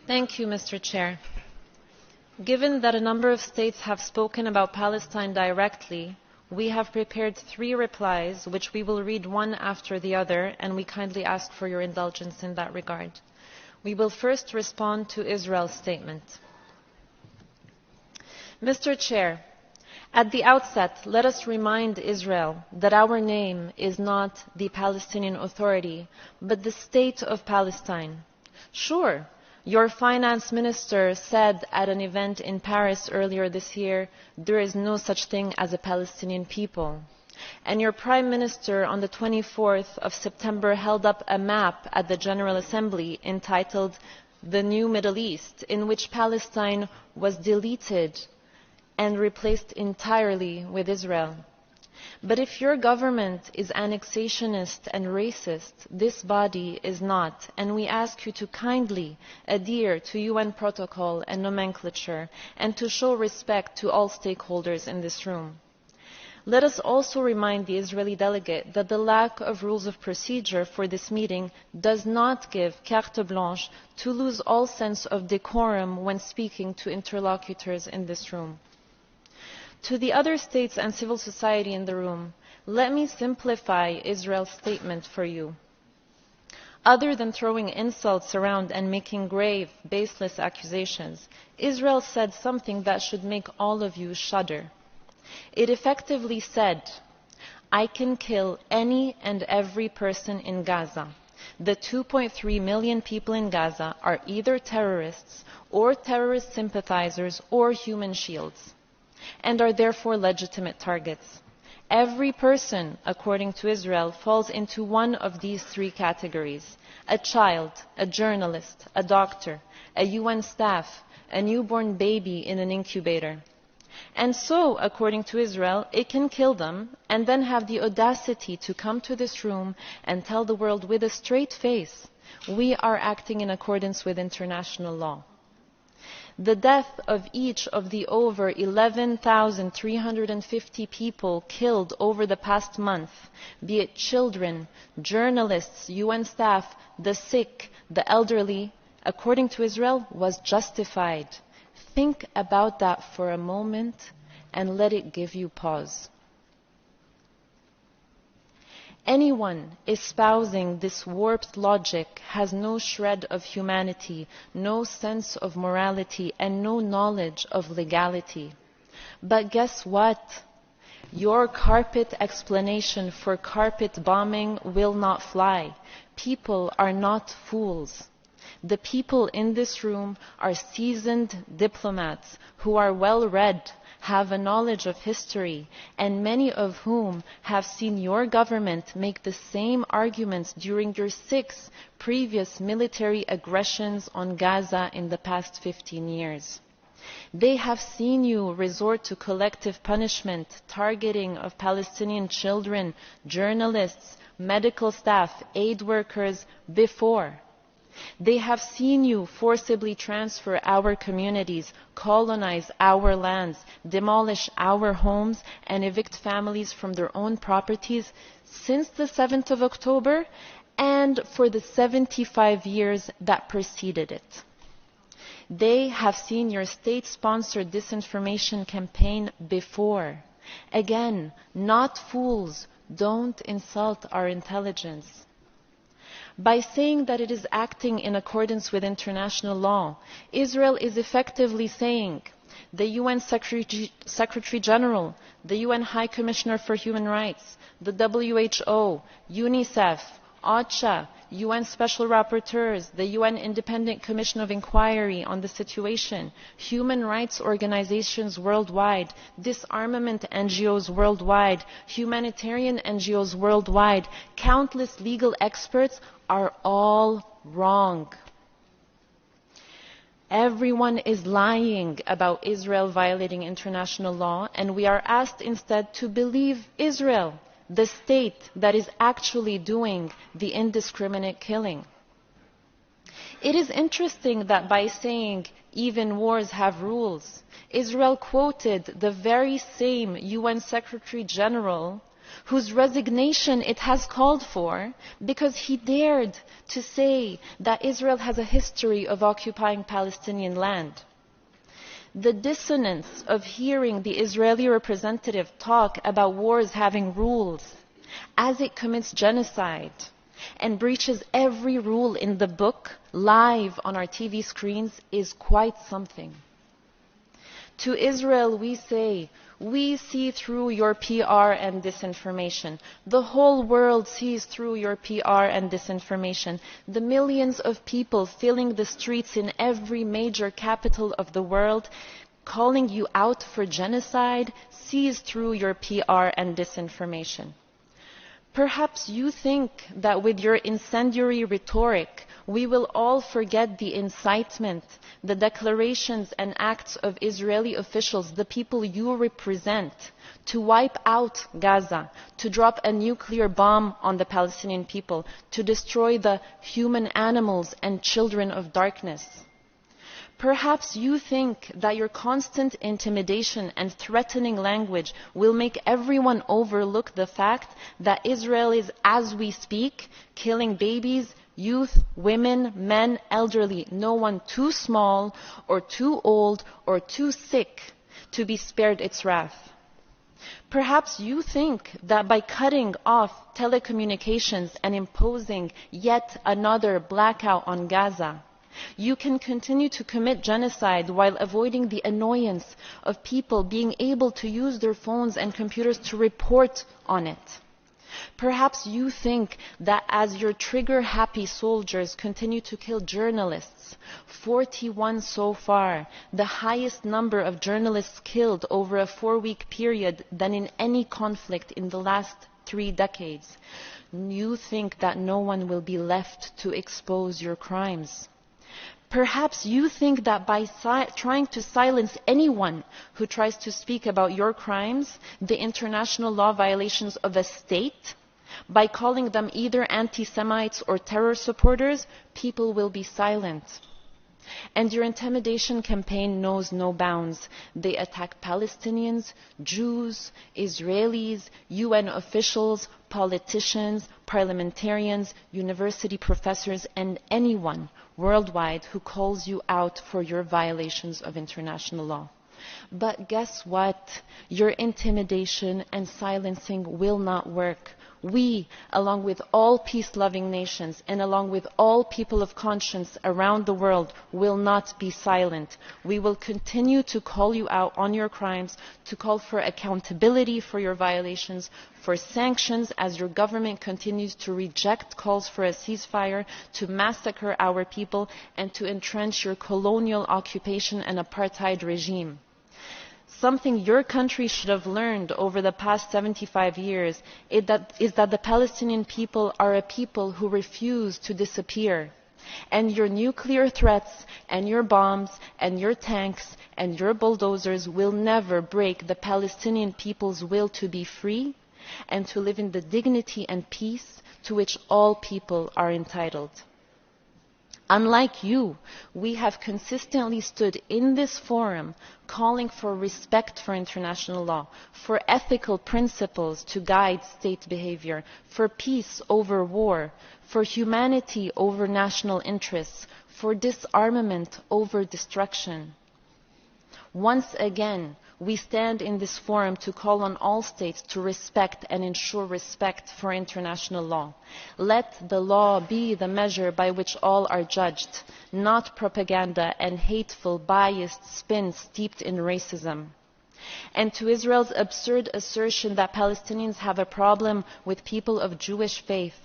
Thank you, Mr. Chair. Given that a number of states have spoken about Palestine directly, we have prepared 3 replies, which we will read one after the other, and we kindly ask for your indulgence in that regard. We will first respond to Israel's statement. Mr. Chair, at the outset, let us remind Israel that our name is not the Palestinian Authority, but the State of Palestine. Sure, your finance minister said at an event in Paris earlier this year, there is no such thing as a Palestinian people. And your prime minister on the 24th of September held up a map at the General Assembly entitled The New Middle East, in which Palestine was deleted and replaced entirely with Israel. But if your government is annexationist and racist, this body is not, and we ask you to kindly adhere to UN protocol and nomenclature and to show respect to all stakeholders in this room. Let us also remind the Israeli delegate that the lack of rules of procedure for this meeting does not give carte blanche to lose all sense of decorum when speaking to interlocutors in this room. To the other states and civil society in the room, let me simplify Israel's statement for you. Other than throwing insults around and making grave, baseless accusations, Israel said something that should make all of you shudder. It effectively said, I can kill any and every person in Gaza. The 2.3 million people in Gaza are either terrorists or terrorist sympathizers or human shields, and are therefore legitimate targets. Every person, according to Israel, falls into one of these 3 categories: a child, a journalist, a doctor, a UN staff, a newborn baby in an incubator. And so, according to Israel, it can kill them and then have the audacity to come to this room and tell the world with a straight face, we are acting in accordance with international law. The death of each of the over 11,350 people killed over the past month, be it children, journalists, UN staff, the sick, the elderly, according to Israel, was justified. Think about that for a moment and let it give you pause. Anyone espousing this warped logic has no shred of humanity, no sense of morality, and no knowledge of legality. But guess what? Your carpet explanation for carpet bombing will not fly. People are not fools. The people in this room are seasoned diplomats who are well read, have a knowledge of history, and many of whom have seen your government make the same arguments during your 6 previous military aggressions on Gaza in the past 15 years. They have seen you resort to collective punishment, targeting of Palestinian children, journalists, medical staff, aid workers before. They have seen you forcibly transfer our communities, colonize our lands, demolish our homes, and evict families from their own properties since the 7th of October and for the 75 years that preceded it. They have seen your state-sponsored disinformation campaign before. Again, not fools. Don't insult our intelligence. By saying that it is acting in accordance with international law, Israel is effectively saying the UN Secretary General, the UN High Commissioner for Human Rights, the WHO, UNICEF, OCHA, UN Special Rapporteurs, the UN Independent Commission of Inquiry on the situation, human rights organizations worldwide, disarmament NGOs worldwide, humanitarian NGOs worldwide, countless legal experts are all wrong. Everyone is lying about Israel violating international law, and we are asked instead to believe Israel, the state that is actually doing the indiscriminate killing. It is interesting that by saying even wars have rules, Israel quoted the very same UN Secretary General whose resignation it has called for because he dared to say that Israel has a history of occupying Palestinian land. The dissonance of hearing the Israeli representative talk about wars having rules as it commits genocide and breaches every rule in the book live on our TV screens is quite something. To Israel we say, we see through your PR and disinformation. The whole world sees through your PR and disinformation. The millions of people filling the streets in every major capital of the world, calling you out for genocide, sees through your PR and disinformation. Perhaps you think that with your incendiary rhetoric, we will all forget the incitement, the declarations and acts of Israeli officials, the people you represent, to wipe out Gaza, to drop a nuclear bomb on the Palestinian people, to destroy the human animals and children of darkness. Perhaps you think that your constant intimidation and threatening language will make everyone overlook the fact that Israel is, as we speak, killing babies, youth, women, men, elderly, no one too small or too old or too sick to be spared its wrath. Perhaps you think that by cutting off telecommunications and imposing yet another blackout on Gaza, you can continue to commit genocide while avoiding the annoyance of people being able to use their phones and computers to report on it. Perhaps you think that as your trigger-happy soldiers continue to kill journalists, 41 so far, the highest number of journalists killed over a 4-week period than in any conflict in the last 3 decades, you think that no one will be left to expose your crimes. Perhaps you think that by trying to silence anyone who tries to speak about your crimes, the international law violations of a state, by calling them either anti-Semites or terror supporters, people will be silent. And your intimidation campaign knows no bounds. They attack Palestinians, Jews, Israelis, UN officials, politicians, parliamentarians, university professors, and anyone worldwide who calls you out for your violations of international law. But guess what? Your intimidation and silencing will not work. We, along with all peace-loving nations and along with all people of conscience around the world, will not be silent. We will continue to call you out on your crimes, to call for accountability for your violations, for sanctions as your government continues to reject calls for a ceasefire, to massacre our people, and to entrench your colonial occupation and apartheid regime. Something your country should have learned over the past 75 years is that the Palestinian people are a people who refuse to disappear. And your nuclear threats and your bombs and your tanks and your bulldozers will never break the Palestinian people's will to be free and to live in the dignity and peace to which all people are entitled. Unlike you, we have consistently stood in this forum calling for respect for international law, for ethical principles to guide state behavior, for peace over war, for humanity over national interests, for disarmament over destruction. Once again, we stand in this forum to call on all states to respect and ensure respect for international law. Let the law be the measure by which all are judged, not propaganda and hateful, biased spin steeped in racism. And to Israel's absurd assertion that Palestinians have a problem with people of Jewish faith,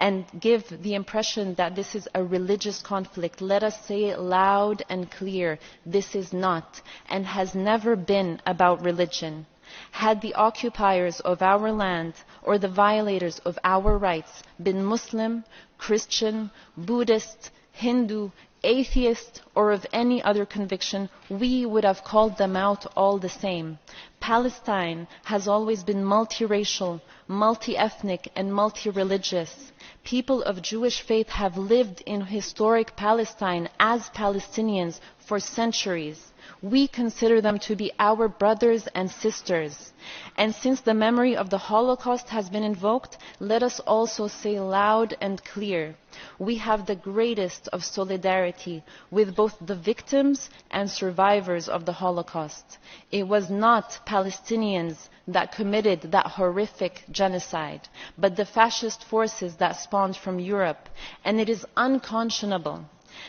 and give the impression that this is a religious conflict, let us say it loud and clear. This is not and has never been about religion. Had the occupiers of our land or the violators of our rights been Muslim, Christian, Buddhist, Hindu, atheist, or or of any other conviction, we would have called them out all the same. Palestine has always been multiracial, multi-ethnic, and multi-religious. People of Jewish faith have lived in historic Palestine as Palestinians for centuries. We consider them to be our brothers and sisters. And since the memory of the Holocaust has been invoked, let us also say loud and clear, we have the greatest of solidarity with both the victims and survivors of the Holocaust. It was not Palestinians that committed that horrific genocide, but the fascist forces that spawned from Europe. And it is unconscionable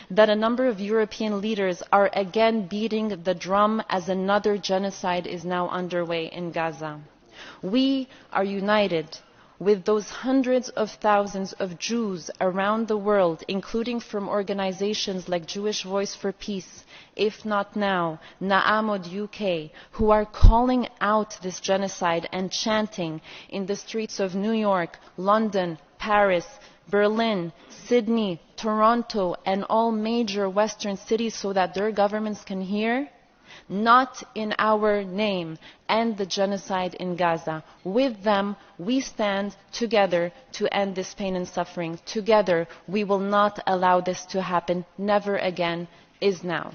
that a number of European leaders are again beating the drum as another genocide is now underway in Gaza. We are united with those hundreds of thousands of Jews around the world, including from organizations like Jewish Voice for Peace, If Not Now, Na'amod UK, who are calling out this genocide and chanting in the streets of New York, London, Paris, Berlin, Sydney, Toronto, and all major Western cities so that their governments can hear? Not in our name. End the genocide in Gaza. With them, we stand together to end this pain and suffering. Together, we will not allow this to happen. Never again is now.